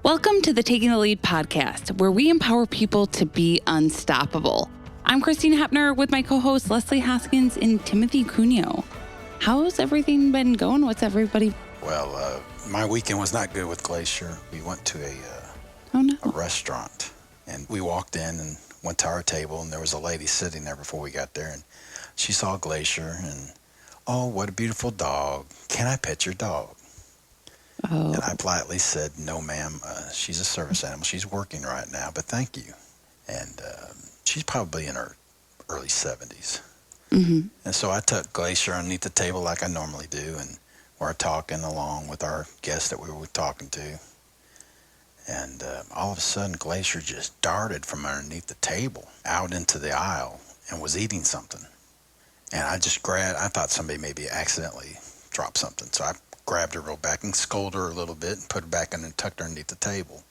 Welcome to the Taking the Lead podcast, where we empower people to be unstoppable. I'm Christine Hepner with my co-hosts Leslie Hoskins and Timothy Cuneo. How's everything been going? What's everybody? Well, my weekend was not good with Glacier. We went to a restaurant, and we walked in and went to our table, and there was a lady sitting there before we got there, and she saw Glacier, and, oh, what a beautiful dog. Can I pet your dog? Oh. And I politely said, no, ma'am, she's a service animal. She's working right now, but thank you. And she's probably in her early 70s. Mm-hmm. And so I took Glacier underneath the table like I normally do, and we're talking along with our guest that we were talking to. And all of a sudden, Glacier just darted from underneath the table out into the aisle and was eating something. And I thought somebody maybe accidentally dropped something. So I grabbed her real back and scolded her a little bit and put her back in and tucked her underneath the table.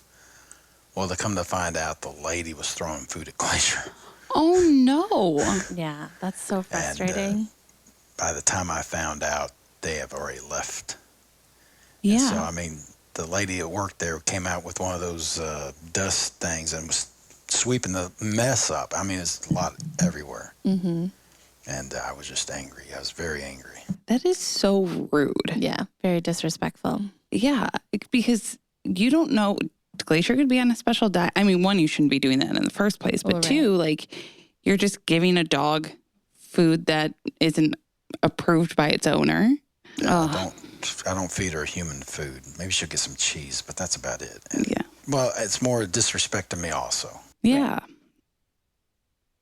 Well, to come to find out, the lady was throwing food at Glacier. Oh, no. Yeah, that's so frustrating. And, by the time I found out, they have already left. Yeah. And so, I mean, the lady at work there came out with one of those dust things and was sweeping the mess up. I mean, it's a lot everywhere. Mm-hmm. And I was just angry. I was very angry. That is so rude. Yeah, very disrespectful. Yeah, because you don't know. Glacier could be on a special diet. I mean, one, you shouldn't be doing that in the first place. But two, like, you're just giving a dog food that isn't approved by its owner. Yeah, I don't feed her human food. Maybe she'll get some cheese, but that's about it. And, yeah. Well, it's more disrespect to me also. Yeah.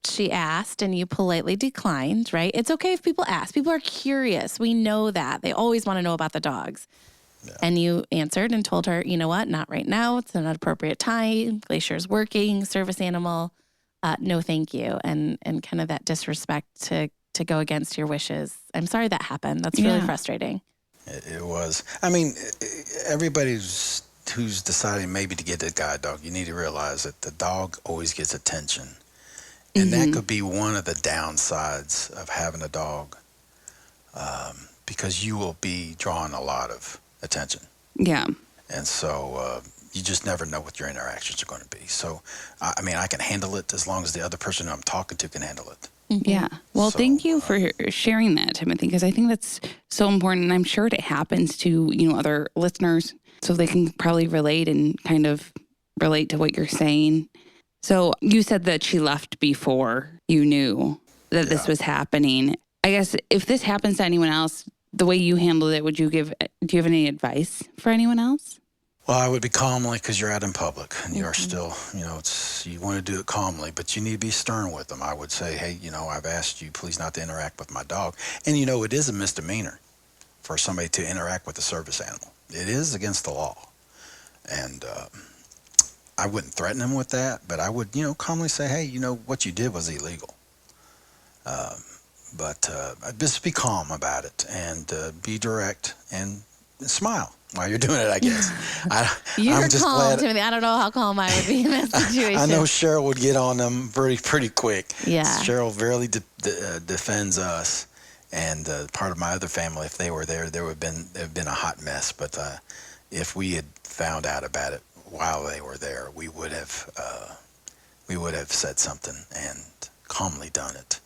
She asked and you politely declined, right? It's okay if people ask. People are curious. We know that. They always want to know about the dogs. Yeah. And you answered and told her, you know what? Not right now. It's an appropriate time. Glacier's working, service animal. No, thank you. And kind of that disrespect to go against your wishes. I'm sorry that happened. That's really frustrating. It was. I mean, everybody who's deciding maybe to get a guide dog, you need to realize that the dog always gets attention. And that could be one of the downsides of having a dog, because you will be drawing a lot of attention. Yeah. And so you just never know what your interactions are going to be. So, I mean, I can handle it as long as the other person I'm talking to can handle it. Mm-hmm. Yeah. Well, thank you for sharing that, Timothy, because I think that's so important. And I'm sure it happens to, other listeners, so they can probably relate and kind of relate to what you're saying. So you said that she left before you knew that this was happening. I guess if this happens to anyone else, the way you handled it, do you have any advice for anyone else? Well, I would be calmly, because you're out in public and you're still, you want to do it calmly, but you need to be stern with them. I would say, hey, I've asked you please not to interact with my dog. And, it is a misdemeanor for somebody to interact with a service animal. It is against the law. And I wouldn't threaten them with that, but I would, calmly say, hey, what you did was illegal. But just be calm about it and be direct and smile while you're doing it, I guess. You're I'm just calm, glad. Timothy. I don't know how calm I would be in that situation. I know Cheryl would get on them pretty quick. Yeah. Cheryl really defends us, and part of my other family, if they were there, there would have been a hot mess. But if we had found out about it while they were there, we would have said something and calmly done it.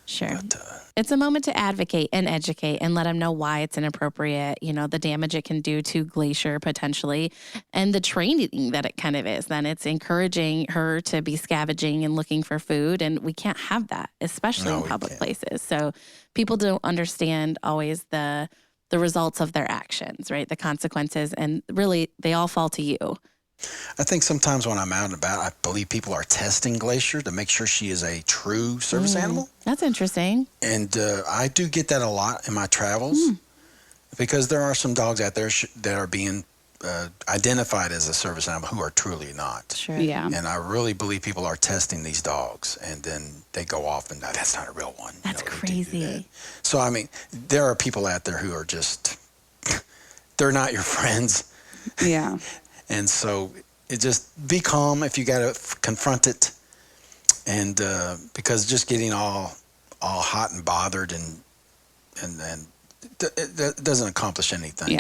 Sure. But, it's a moment to advocate and educate and let them know why it's inappropriate, the damage it can do to Glacier potentially, and the training that it kind of is. Then it's encouraging her to be scavenging and looking for food, and we can't have that, especially in public places. So people don't understand always the results of their actions, right? The consequences, and really they all fall to you. I think sometimes when I'm out and about, I believe people are testing Glacier to make sure she is a true service animal. That's interesting. And I do get that a lot in my travels because there are some dogs out there that are being identified as a service animal who are truly not. Sure. Yeah. And I really believe people are testing these dogs, and then they go off and that's not a real one. That's crazy. That. So, I mean, there are people out there who are just, they're not your friends. Yeah. And so just be calm if you got to confront it. And because just getting all hot and bothered and that doesn't accomplish anything. Yeah.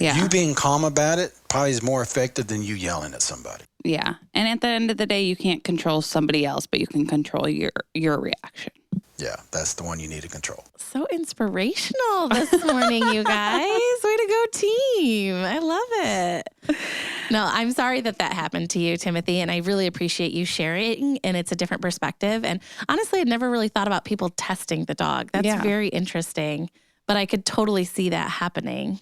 Yeah. You being calm about it probably is more effective than you yelling at somebody. Yeah. And at the end of the day, you can't control somebody else, but you can control your reaction. Yeah, that's the one you need to control. So inspirational this morning, you guys. Way to go, team. I love it. No, I'm sorry that happened to you, Timothy, and I really appreciate you sharing, and it's a different perspective. And honestly, I'd never really thought about people testing the dog. That's very interesting, but I could totally see that happening.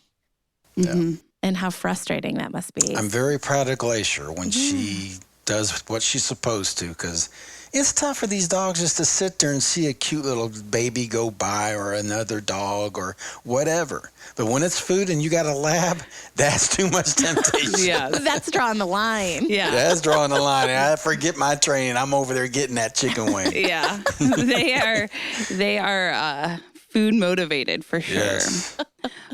Mm-hmm. And how frustrating that must be. I'm very proud of Glacier when she does what she's supposed to, because it's tough for these dogs just to sit there and see a cute little baby go by or another dog or whatever. But when it's food and you got a lab, that's too much temptation. Yeah. That's drawing the line. Yeah. That's drawing the line. I forget my training. I'm over there getting that chicken wing. Yeah. They are food motivated for sure. Yes.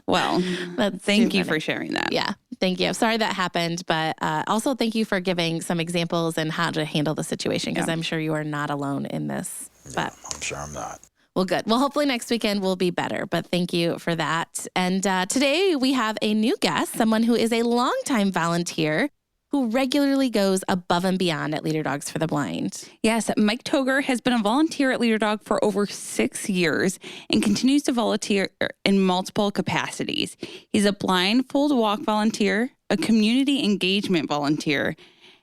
Well, That's thank too you funny. for sharing that. Yeah, thank you. Sorry that happened, but also thank you for giving some examples and how to handle the situation, because I'm sure you are not alone in this. Yeah, But I'm sure I'm not. well, good. Well, hopefully next weekend will be better, but thank you for that. And today we have a new guest, someone who is a longtime volunteer who regularly goes above and beyond at Leader Dogs for the Blind. Yes, Mike Toger has been a volunteer at Leader Dog for over 6 years and continues to volunteer in multiple capacities. He's a blindfold walk volunteer, a community engagement volunteer,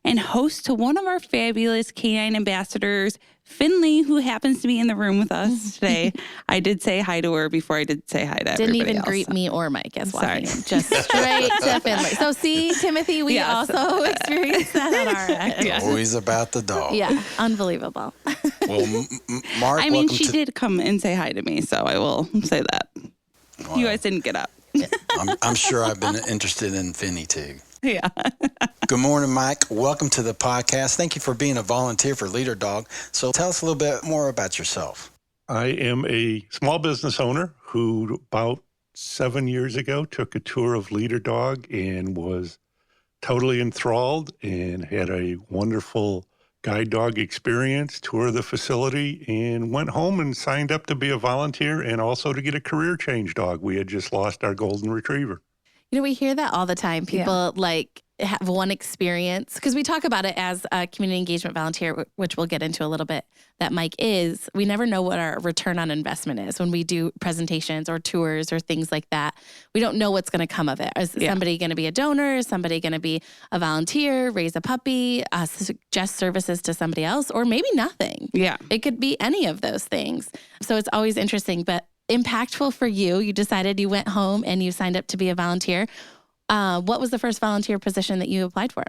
and host to one of our fabulous canine ambassadors, Finley, who happens to be in the room with us today. I did say hi to her before I did say hi to Didn't everybody even else. greet me or Mike as Sorry. walking in. Just straight to Finley. So see, Timothy, we also experienced that on our end. Yes. Always about the dog. Yeah, unbelievable. Well, Mark, I mean, welcome she to... did come and say hi to me, so I will say that. Wow. You guys didn't get up. I'm sure I've been interested in Finny, too. Yeah. Good morning, Mike. Welcome to the podcast. Thank you for being a volunteer for Leader Dog. So tell us a little bit more about yourself. I am a small business owner who about 7 years ago took a tour of Leader Dog and was totally enthralled and had a wonderful guide dog experience, tour of the facility, and went home and signed up to be a volunteer and also to get a career change dog. We had just lost our golden retriever. You know, we hear that all the time. People like have one experience, because we talk about it as a community engagement volunteer, which we'll get into a little bit, that Mike is. We never know what our return on investment is when we do presentations or tours or things like that. We don't know what's going to come of it. Is somebody going to be a donor? Is somebody going to be a volunteer, raise a puppy, suggest services to somebody else, or maybe nothing? Yeah. It could be any of those things. So it's always interesting, but impactful for you. You decided you went home and you signed up to be a volunteer. What was the first volunteer position that you applied for?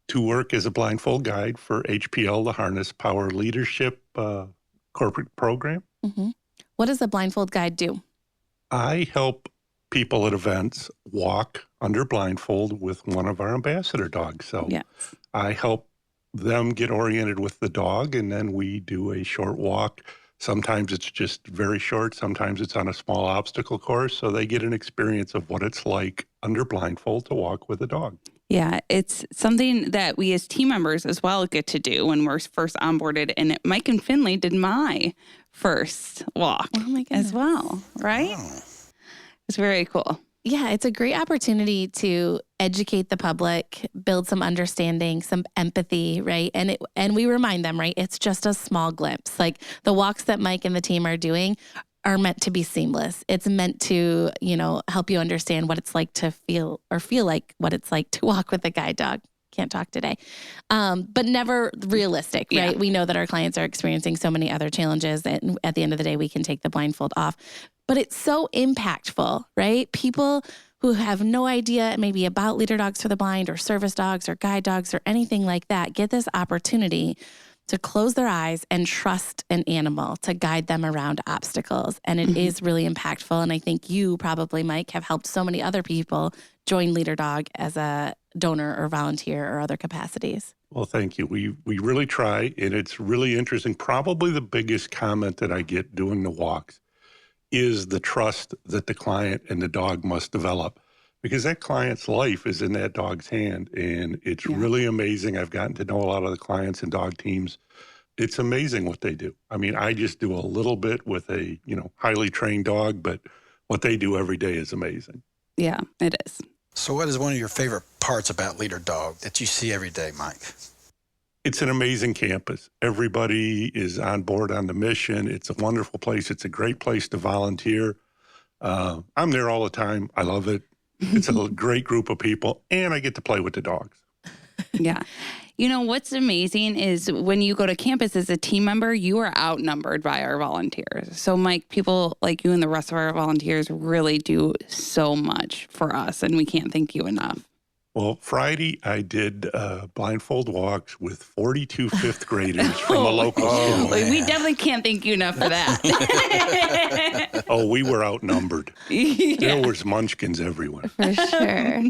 To work as a blindfold guide for HPL, the Harness Power Leadership corporate program. Mm-hmm. What does a blindfold guide do? I help people at events walk under blindfold with one of our ambassador dogs. So I help them get oriented with the dog, and then we do a short walk. Sometimes it's just very short. Sometimes it's on a small obstacle course. So they get an experience of what it's like under blindfold to walk with a dog. Yeah, it's something that we as team members as well get to do when we're first onboarded. And Mike and Finley did my first walk as well, right? Oh. It's very cool. Yeah, it's a great opportunity to educate the public, build some understanding, some empathy, right? And we remind them, right? It's just a small glimpse. Like the walks that Mike and the team are doing are meant to be seamless. It's meant to, help you understand what it's like to feel like what it's like to walk with a guide dog. Can't talk today. But never realistic, right? Yeah. We know that our clients are experiencing so many other challenges, and at the end of the day, we can take the blindfold off. But it's so impactful, right? People who have no idea maybe about Leader Dogs for the Blind or service dogs or guide dogs or anything like that get this opportunity to close their eyes and trust an animal to guide them around obstacles. And it is really impactful. And I think you probably, Mike, have helped so many other people join Leader Dog as a donor or volunteer or other capacities. Well, thank you. We really try, and it's really interesting. Probably the biggest comment that I get doing the walks is the trust that the client and the dog must develop, because that client's life is in that dog's hand. And it's really amazing. I've gotten to know a lot of the clients and dog teams. It's amazing what they do. I mean, I just do a little bit with a, highly trained dog, but what they do every day is amazing. Yeah, it is. So what is one of your favorite parts about Leader Dog that you see every day, Mike? It's an amazing campus. Everybody is on board on the mission. It's a wonderful place. It's a great place to volunteer. I'm there all the time. I love it. It's a great group of people, and I get to play with the dogs. Yeah. You know, what's amazing is when you go to campus as a team member, you are outnumbered by our volunteers. So, Mike, people like you and the rest of our volunteers really do so much for us, and we can't thank you enough. Well, Friday, I did blindfold walks with 42 fifth graders from a local school. We definitely can't thank you enough for that. Oh, we were outnumbered. Yeah. There was munchkins everywhere. For sure.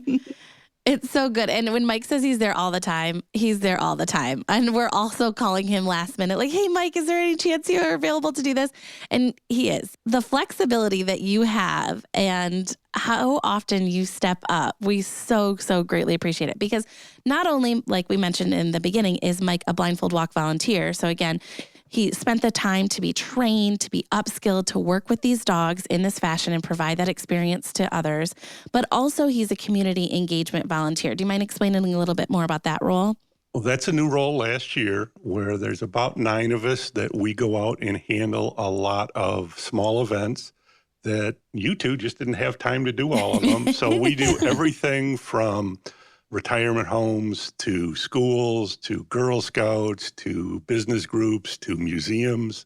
It's so good. And when Mike says he's there all the time, he's there all the time. And we're also calling him last minute, like, hey, Mike, is there any chance you're available to do this? And he is. The flexibility that you have and how often you step up, we so greatly appreciate it. Because not only, like we mentioned in the beginning, is Mike a blindfold walk volunteer. So again, he spent the time to be trained, to be upskilled, to work with these dogs in this fashion and provide that experience to others. But also he's a community engagement volunteer. Do you mind explaining a little bit more about that role? Well, that's a new role last year where there's about 9 of us that we go out and handle a lot of small events that you two just didn't have time to do all of them. So we do everything from retirement homes to schools to Girl Scouts to business groups to museums.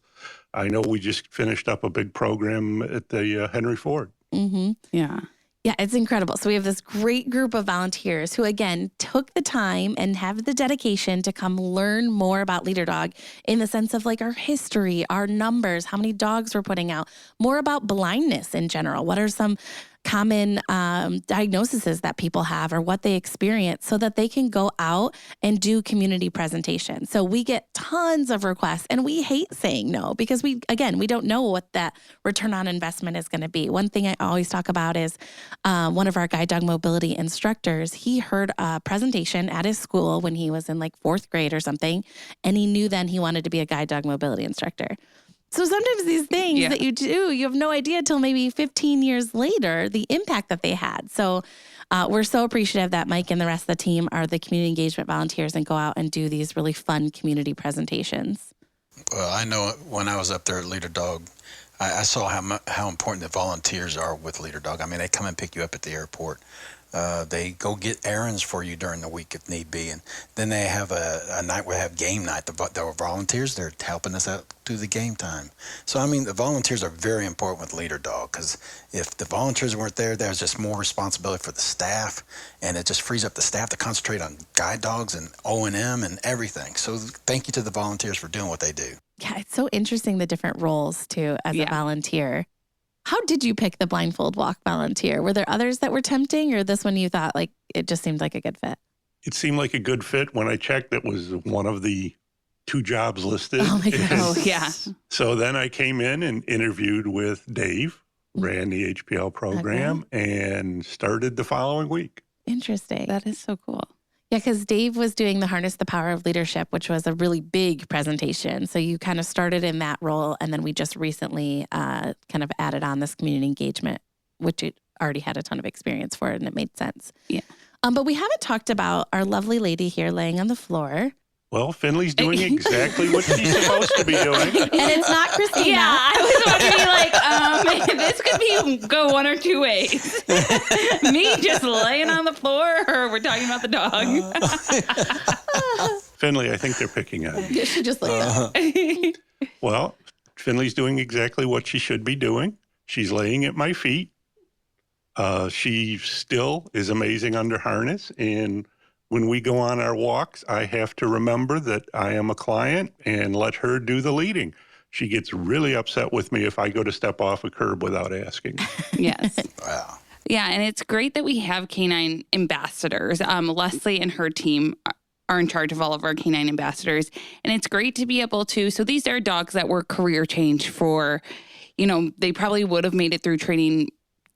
I know we just finished up a big program at the Henry Ford. Mm-hmm. Yeah. Yeah, it's incredible. So we have this great group of volunteers who, again, took the time and have the dedication to come learn more about Leader Dog in the sense of like our history, our numbers, how many dogs we're putting out, more about blindness in general. What are some common diagnoses that people have or what they experience so that they can go out and do community presentations. So we get tons of requests and we hate saying no because we don't know what that return on investment is going to be. One thing I always talk about is one of our guide dog mobility instructors, he heard a presentation at his school when he was in like 4th grade or something, and he knew then he wanted to be a guide dog mobility instructor. So sometimes these things that you do, you have no idea till maybe 15 years later, the impact that they had. So we're so appreciative that Mike and the rest of the team are the community engagement volunteers and go out and do these really fun community presentations. Well, I know when I was up there at Leader Dog, I saw how important the volunteers are with Leader Dog. I mean, they come and pick you up at the airport. They go get errands for you during the week if need be. And then they have a night where they have game night. The volunteers, they're helping us out through the game time. So, I mean, the volunteers are very important with Leader Dog because if the volunteers weren't there, there's just more responsibility for the staff, and it just frees up the staff to concentrate on guide dogs and O&M and everything. So thank you to the volunteers for doing what they do. Yeah, it's so interesting, the different roles, too, as a volunteer. How did you pick the blindfold walk volunteer? Were there others that were tempting, or this one you thought like it just seemed like a good fit? It seemed like a good fit. When I checked, it was one of the 2 jobs listed. Oh, my gosh. Oh, yeah. So then I came in and interviewed with Dave, ran the HPL program, and started the following week. Interesting. That is so cool. Yeah, because Dave was doing the Harness the Power of Leadership, which was a really big presentation. So you kind of started in that role, and then we just recently kind of added on this community engagement, which it already had a ton of experience for, and it made sense. Yeah. But we haven't talked about our lovely lady here laying on the floor. Well, Finley's doing exactly what she's supposed to be doing. And it's not Christina. Yeah, I was wondering, this could go one or 2 ways. Me just laying on the floor, or we're talking about the dog. Finley, I think they're picking on you. Yeah, she just like Well, Finley's doing exactly what she should be doing. She's laying at my feet. She still is amazing under harness, and when we go on our walks, I have to remember that I am a client and let her do the leading. She gets really upset with me if I go to step off a curb without asking. Yes. Wow. Yeah, and it's great that we have canine ambassadors. Leslie and her team are in charge of all of our canine ambassadors. And it's great to be able to, so these are dogs that were career change for, they probably would have made it through training.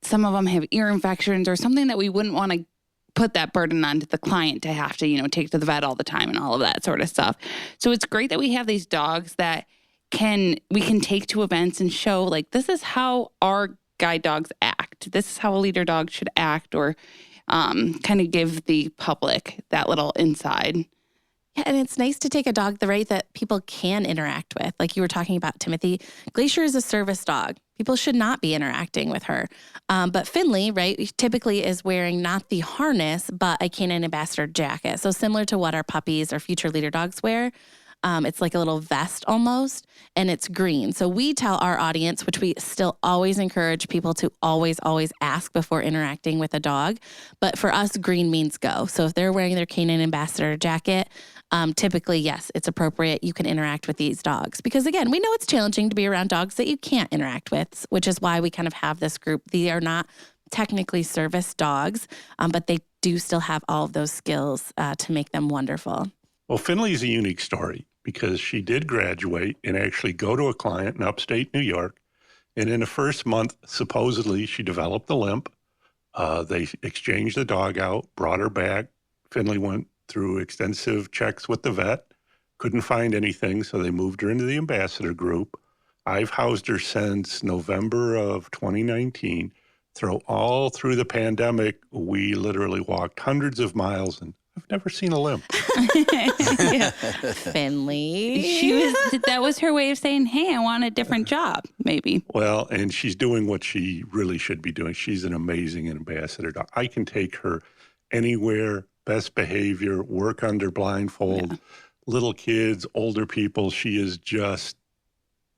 Some of them have ear infections or something that we wouldn't want to put that burden onto the client to have to, take to the vet all the time and all of that sort of stuff. So it's great that we have these dogs that we can take to events and show like, this is how our guide dogs act. act. This is how a leader dog should act, or kind of give the public that little inside. Yeah, and it's nice to take a dog the way that people can interact with. Like you were talking about, Timothy, Glacier is a service dog. People should not be interacting with her. But Finley, right, typically is wearing not the harness, but a canine ambassador jacket. So similar to what our puppies or future leader dogs wear. It's like a little vest almost, and it's green. So we tell our audience, which we still always encourage people to always ask before interacting with a dog. But for us, green means go. So if they're wearing their canine ambassador jacket, typically, yes, it's appropriate. You can interact with these dogs. Because again, we know it's challenging to be around dogs that you can't interact with, which is why we kind of have this group. They are not technically service dogs, but they do still have all of those skills to make them wonderful. Well, Finley's a unique story because she did graduate and actually go to a client in upstate New York. And in the first month, supposedly, she developed a limp. They exchanged the dog out, brought her back. Finley went through extensive checks with the vet, couldn't find anything, so they moved her into the ambassador group. I've housed her since November of 2019. All through the pandemic, we literally walked hundreds of miles, and I've never seen a limp. Finley. That was her way of saying, hey, I want a different job, maybe. Well, and she's doing what she really should be doing. She's an amazing ambassador dog. I can take her anywhere, best behavior, work under blindfold, little kids, older people. She is just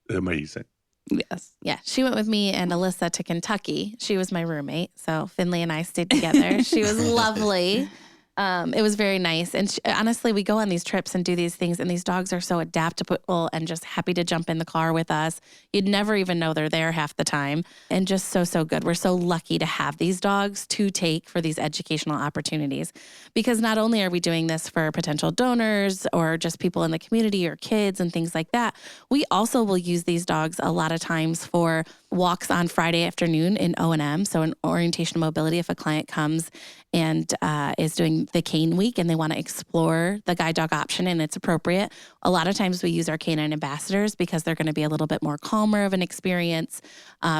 amazing. Yes. Yeah, she went with me and Alyssa to Kentucky. She was my roommate. So Finley and I stayed together. She was lovely. It was very nice. And honestly, we go on these trips and do these things, and these dogs are so adaptable and just happy to jump in the car with us. You'd never even know they're there half the time, and just so good. We're so lucky to have these dogs to take for these educational opportunities, because not only are we doing this for potential donors or just people in the community or kids and things like that, we also will use these dogs a lot of times for walks on Friday afternoon in O&M. So in orientation mobility, if a client comes and is doing the cane week and they want to explore the guide dog option and it's appropriate, a lot of times we use our canine ambassadors because they're going to be a little bit more calmer of an experience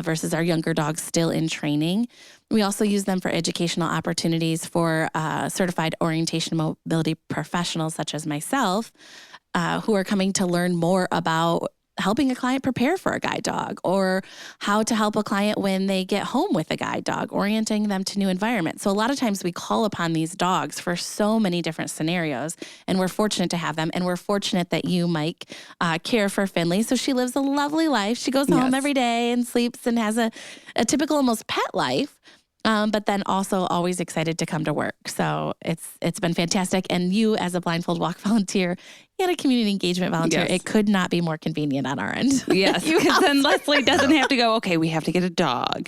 versus our younger dogs still in training. We also use them for educational opportunities for certified orientation mobility professionals such as myself who are coming to learn more about helping a client prepare for a guide dog, or how to help a client when they get home with a guide dog, orienting them to new environments. So a lot of times we call upon these dogs for so many different scenarios, and we're fortunate to have them. And we're fortunate that you, Mike, care for Finley. So she lives a lovely life. She goes home every day and sleeps and has a typical almost pet life. But then also always excited to come to work. So it's been fantastic. And you, as a blindfold walk volunteer and a community engagement volunteer, it could not be more convenient on our end. Yes, because then Leslie doesn't have to go, okay, we have to get a dog.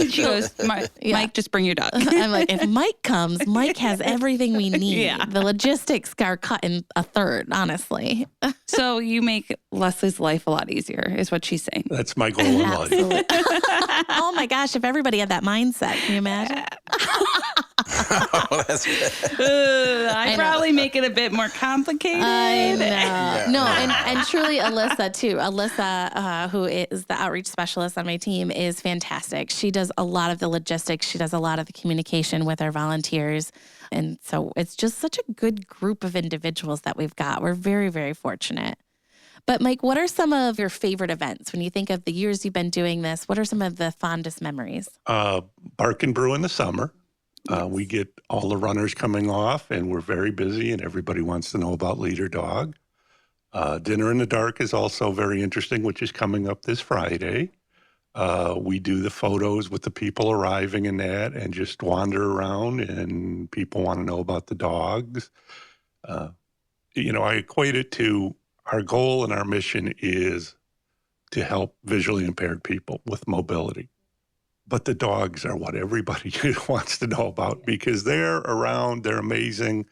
She goes, Mike, just bring your dog. I'm like, if Mike comes, Mike has everything we need. Yeah. The logistics are cut in a third, honestly. So you make Leslie's life a lot easier, is what she's saying. That's my goal in life. Oh my gosh, if everybody had that mindset, can you imagine? Oh, that's good. I probably make it a bit more complicated. I know. Yeah. No, and truly Alyssa too. Alyssa, who is the outreach specialist on my team, is fantastic. She does a lot of the logistics. She does a lot of the communication with our volunteers. And so it's just such a good group of individuals that we've got. We're very, very fortunate. But Mike, what are some of your favorite events? When you think of the years you've been doing this, what are some of the fondest memories? Bark and Brew in the summer. We get all the runners coming off, and we're very busy, and everybody wants to know about Leader Dog. Dinner in the Dark is also very interesting, which is coming up this Friday. We do the photos with the people arriving in that and just wander around, and people want to know about the dogs. I equate it to our goal and our mission is to help visually impaired people with mobility. But the dogs are what everybody wants to know about because they're around, they're amazing.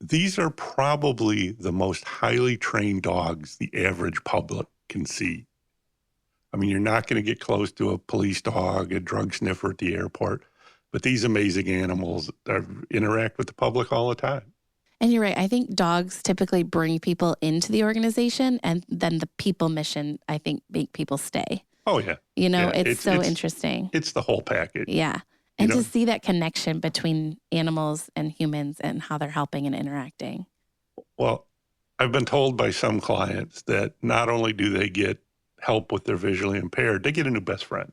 These are probably the most highly trained dogs the average public can see. I mean, you're not going to get close to a police dog, a drug sniffer at the airport, but these amazing animals interact with the public all the time. And you're right. I think dogs typically bring people into the organization, and then the people mission, I think, make people stay. Oh, yeah. You know, Yeah, it's so interesting. It's the whole package. Yeah. And to see that connection between animals and humans and how they're helping and interacting. Well, I've been told by some clients that not only do they get help with their visually impaired, they get a new best friend.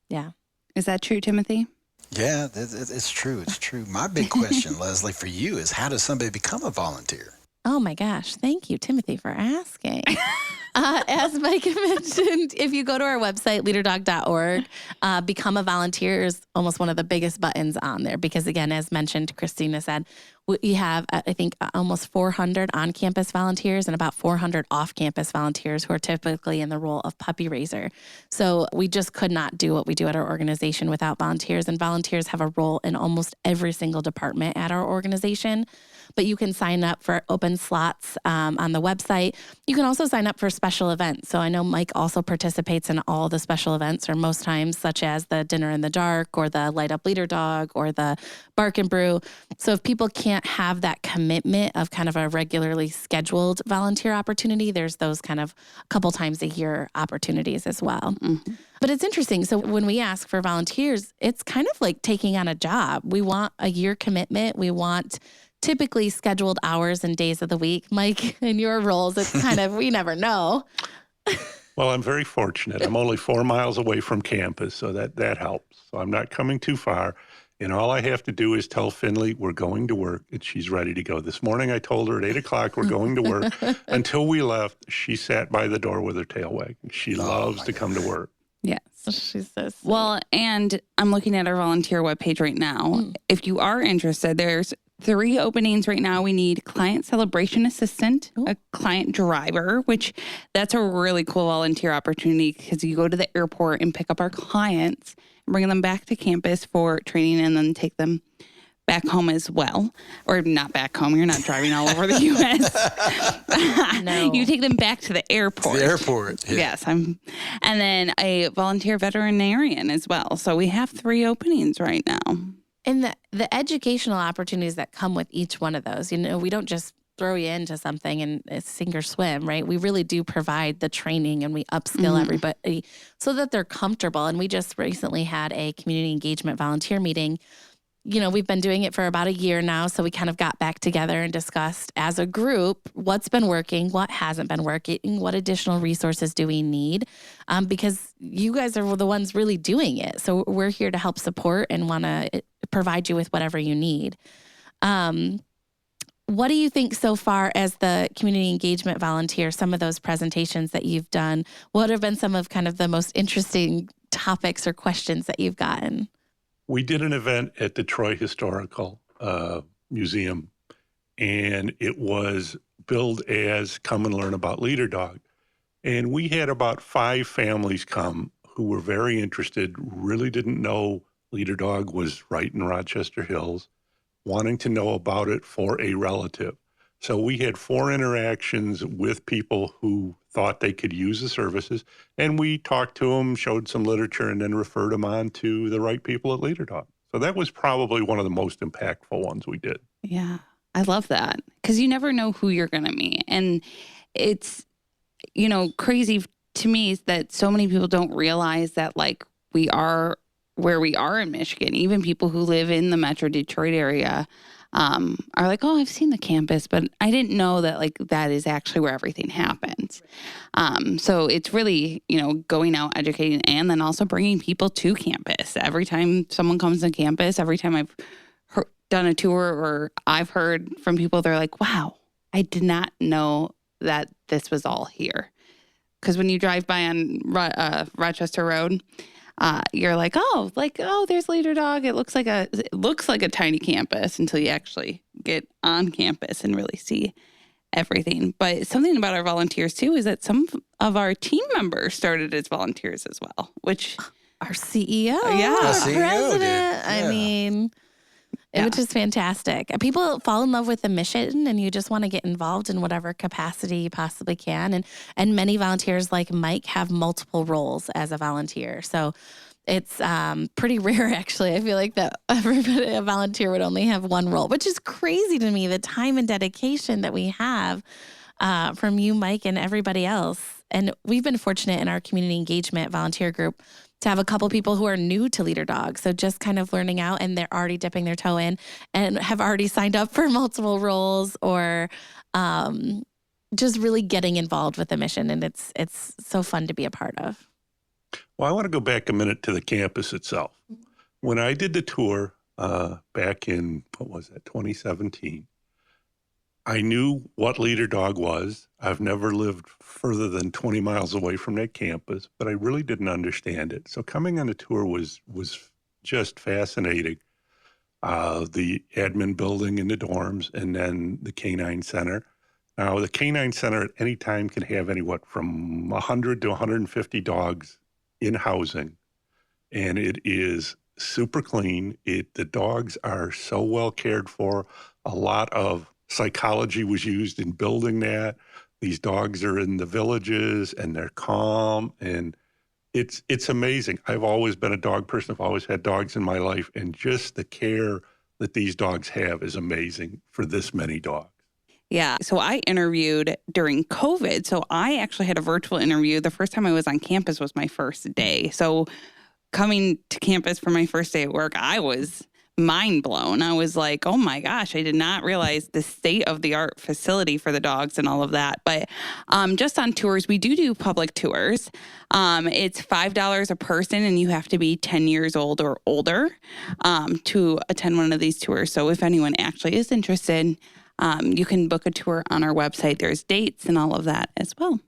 Yeah. Is that true, Timothy? Yeah, it's true. It's true. My big question, Leslie, for you is how does somebody become a volunteer? Oh my gosh. Thank you, Timothy, for asking. As Mike mentioned, if you go to our website, leaderdog.org, become a volunteer is almost one of the biggest buttons on there because, again, as mentioned, Christina said, we have, I think, almost 400 on-campus volunteers and about 400 off-campus volunteers who are typically in the role of puppy raiser. So we just could not do what we do at our organization without volunteers, and volunteers have a role in almost every single department at our organization. But you can sign up for open slots on the website. You can also sign up for special events. So I know Mike also participates in all the special events, or most times, such as the Dinner in the Dark or the Light Up Leader Dog or the Bark and Brew. So if people can't have that commitment of kind of a regularly scheduled volunteer opportunity, there's those kind of a couple times a year opportunities as well. Mm-hmm. But it's interesting. So when we ask for volunteers, it's kind of like taking on a job. We want a year commitment. We want typically scheduled hours and days of the week. Mike, in your roles, it's kind of, we never know. Well, I'm very fortunate. I'm only 4 miles away from campus, so that helps. So I'm not coming too far. And all I have to do is tell Finley we're going to work, and she's ready to go. This morning I told her at 8 o'clock we're going to work. Until we left, she sat by the door with her tail wagging. She loves to come to work. Yes. She's so sweet. Well, and I'm looking at our volunteer webpage right now. If you are interested, there's 3 openings right now. We need client celebration assistant, a client driver, which that's a really cool volunteer opportunity because you go to the airport and pick up our clients and bring them back to campus for training and then take them back home as well. Or not back home. You're not driving all over the U.S. No. You take them back to the airport. The airport. Yeah. Yes. And then a volunteer veterinarian as well. So we have 3 openings right now. And the educational opportunities that come with each one of those, we don't just throw you into something and it's sink or swim, right? We really do provide the training and we upskill everybody so that they're comfortable. And we just recently had a community engagement volunteer meeting. We've been doing it for about a year now. So we kind of got back together and discussed as a group what's been working, what hasn't been working, what additional resources do we need? Because you guys are the ones really doing it. So we're here to help support and want to provide you with whatever you need. What do you think so far as the community engagement volunteer, some of those presentations that you've done, what have been some of kind of the most interesting topics or questions that you've gotten? We did an event at the Troy Historical Museum, and it was billed as Come and Learn About Leader Dog. And we had about 5 families come who were very interested, really didn't know Leader Dog was right in Rochester Hills, wanting to know about it for a relative. So we had 4 interactions with people who thought they could use the services, and we talked to them, showed some literature, and then referred them on to the right people at Leader Dog. So that was probably one of the most impactful ones we did. Yeah, I love that because you never know who you're going to meet. And it's, crazy to me is that so many people don't realize that we are where we are in Michigan. Even people who live in the Metro Detroit area are like, oh, I've seen the campus, but I didn't know that that is actually where everything happens. So it's really, going out, educating, and then also bringing people to campus. Every time someone comes to campus, every time I've done a tour or I've heard from people, they're like, wow, I did not know that this was all here. Because when you drive by on Rochester Road, you're like, oh, there's Leader Dog. It looks like a tiny campus until you actually get on campus and really see everything. But something about our volunteers too is that some of our team members started as volunteers as well, which our CEO, our president. Yeah. I mean, which is fantastic. People fall in love with the mission and you just want to get involved in whatever capacity you possibly can. And many volunteers like Mike have multiple roles as a volunteer. So it's pretty rare, actually. I feel like that a volunteer would only have one role, which is crazy to me, the time and dedication that we have from you, Mike, and everybody else. And we've been fortunate in our community engagement volunteer group to have a couple people who are new to leader dog. So just kind of learning out, and they're already dipping their toe in and have already signed up for multiple roles, or just really getting involved with the mission. And it's so fun to be a part of. Well, I want to go back a minute to the campus itself. When I did the tour back in, 2017, I knew what leader dog was. I've never lived further than 20 miles away from that campus, but I really didn't understand it. So coming on the tour was just fascinating. The admin building in the dorms, and then the Canine Center. Now, the Canine Center at any time can have from 100 to 150 dogs in housing, and it is super clean. The dogs are so well cared for. A lot of psychology was used in building that. These dogs are in the villages and they're calm, and it's amazing. I've always been a dog person. I've always had dogs in my life, and just the care that these dogs have is amazing for this many dogs. Yeah. So I interviewed during COVID. So I actually had a virtual interview. The first time I was on campus was my first day. So coming to campus for my first day at work, I was mind blown. I was like, oh my gosh, I did not realize the state of the art facility for the dogs and all of that. But just on tours, we do public tours. It's $5 a person, and you have to be 10 years old or older to attend one of these tours. So if anyone actually is interested, you can book a tour on our website. There's dates and all of that as well.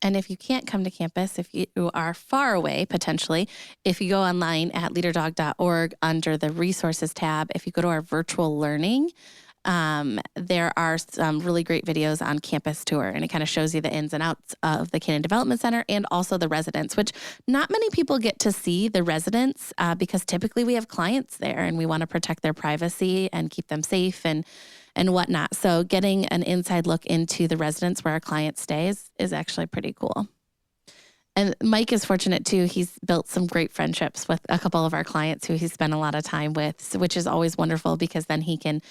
And if you can't come to campus, if you are far away, potentially, if you go online at leaderdog.org under the resources tab, if you go to our virtual learning, there are some really great videos on campus tour, and it kind of shows you the ins and outs of the Canine Development Center and also the residents, which not many people get to see the residents because typically we have clients there and we want to protect their privacy and keep them safe and whatnot. So getting an inside look into the residence where our clients stay is actually pretty cool. And Mike is fortunate too. He's built some great friendships with a couple of our clients who he's spent a lot of time with, which is always wonderful because then he can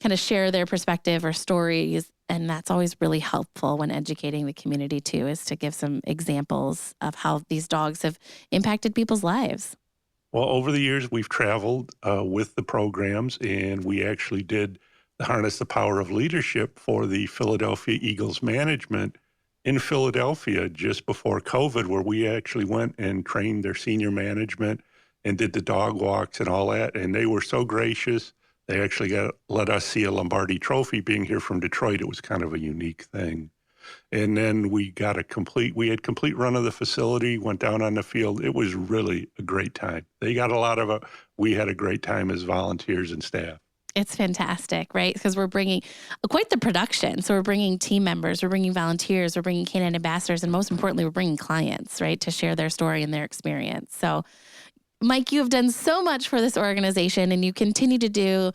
kind of share their perspective or stories. And that's always really helpful when educating the community too, is to give some examples of how these dogs have impacted people's lives. Well, over the years, we've traveled with the programs, and we actually did Harness the Power of Leadership for the Philadelphia Eagles management in Philadelphia just before COVID, where we actually went and trained their senior management and did the dog walks and all that. And they were so gracious. They actually let us see a Lombardi trophy. Being here from Detroit, it was kind of a unique thing. And then we had complete run of the facility, went down on the field. It was really a great time. They got a lot of it. We had a great time as volunteers and staff. It's fantastic, right? Because we're bringing quite the production. So we're bringing team members, we're bringing volunteers, we're bringing canine ambassadors, and most importantly, we're bringing clients, right, to share their story and their experience. So, Mike, you have done so much for this organization, and you continue to do,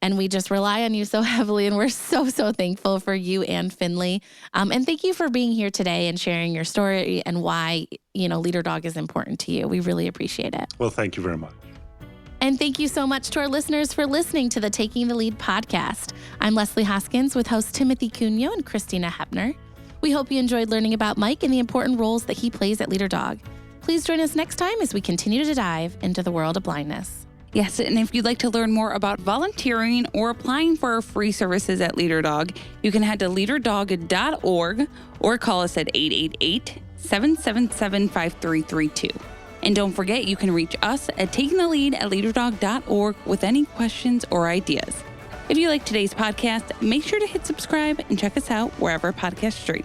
and we just rely on you so heavily, and we're so thankful for you and Finley. And thank you for being here today and sharing your story and why, Leader Dog is important to you. We really appreciate it. Well, thank you very much. And thank you so much to our listeners for listening to the Taking the Lead podcast. I'm Leslie Hoskins with hosts Timothy Cunio and Christina Hepner. We hope you enjoyed learning about Mike and the important roles that he plays at Leader Dog. Please join us next time as we continue to dive into the world of blindness. Yes, and if you'd like to learn more about volunteering or applying for our free services at Leader Dog, you can head to leaderdog.org or call us at 888-777-5332. And don't forget, you can reach us at takingthelead@leaderdog.org with any questions or ideas. If you like today's podcast, make sure to hit subscribe and check us out wherever podcasts stream.